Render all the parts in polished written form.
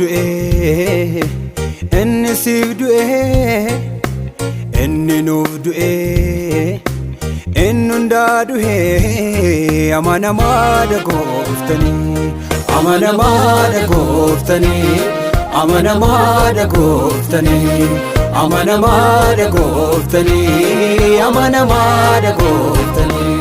du'e inni siif du'e inni nuuf du'e inni hundaa du'e amanamaadha gooftanii amanamaadha gooftanii amanamaadha gooftanii amanamaadha gooftanii amanamaadha gooftanii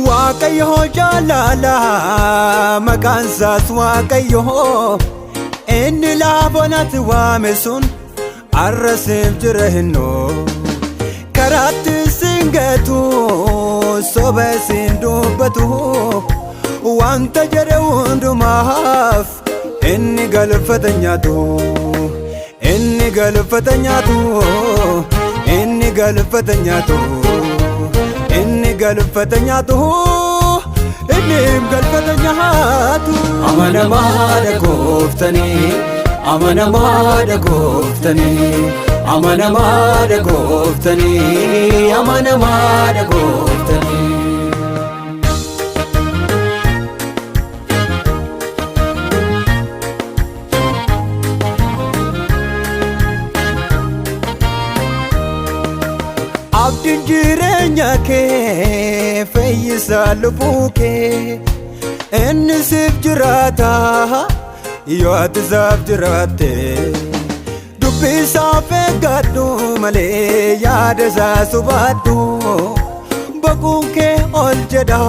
Waaqayyo jaalala maqaan isaas Waaqayyo inni laafatti waame sun arrasiif jira hinnoo karaatti siin gatu soba siin dubbatu wanta jedhe hundumaaf inni galfata nyaatu inni galfata nyaatu inni galfata nyaatu inni galfata nyaatu inni galfata nyaatu amanamaadha gooftanii amanamaadha gooftanii amanamaadha gooftanii amanamaadha gooftanii Abdiin jireenya kee fayyisaa lubbuu kee inni siif jiraata yoo ati isaaf jiraatte dubbii isaaf eeggadhu malee yaada isaa subaadhu boquun kee ol jedha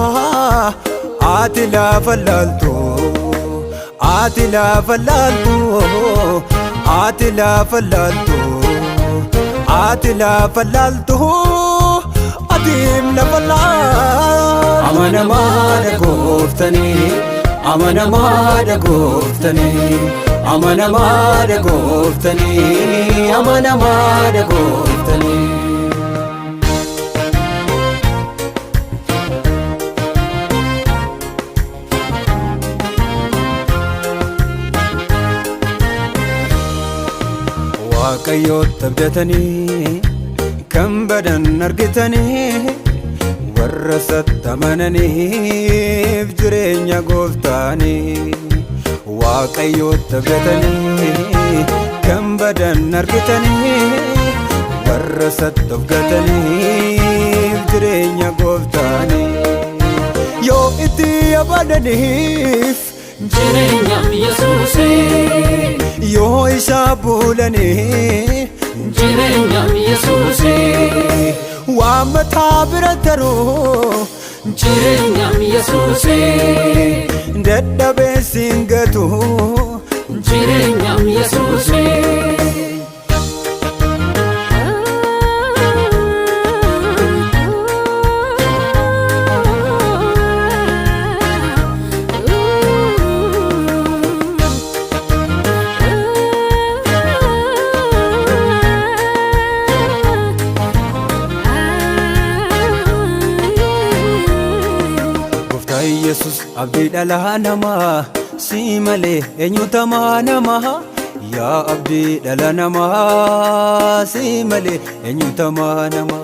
ati laafa laaltu ati laafa laaltu ati laafa laaltu ati laafa laaltu atiin lafa laaltu amanamaadha gooftanii amanamaadha gooftanii amanamaadha gooftanii amanamaadha gooftanii Waaqayyotti abdatanii kan badan argitanii warra isatti amananiif jireenya gooftaanii Waaqayyotti abdatanii kan badan argitanii warra isatti abdataniif jireenya gooftaanii yoo itti abadaniif Jireenyam Yesuusee yoo isa bulanii Jireenyam Yesuusee waan mataa bira taruu Jireenyam Yesuusee dadhabee siin gatu Jireenyam Yesuusee Yesus abdii dhala namaa si malee eenyutu amanama yaa abdii dhala namaa si malee eenyutu amanama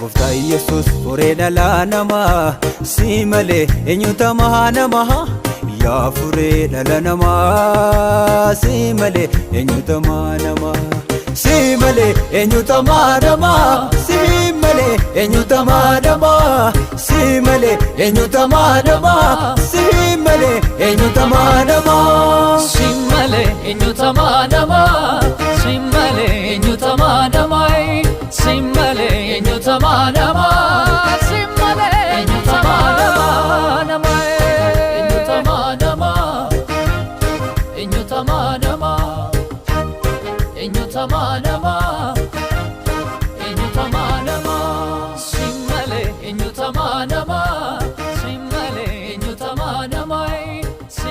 Gooftaa Yesus furee dhala namaa si malee eenyutu amanama yaa furee dhala namaa si malee eenyutu amanama si malee eenyutu amanama si malee eenyutu amanama si malee eenyutu amanama si malee eenyutu amanama Si malee eenyutu amanama Si malee eenyutu amanama Si malee eenyutu amanama Si malee eenyutu amanama eenyutu amanama eenyutu amanama eenyutu amanama eenyutu amanama Si malee eenyutu amanama Si malee eenyutu amanama Si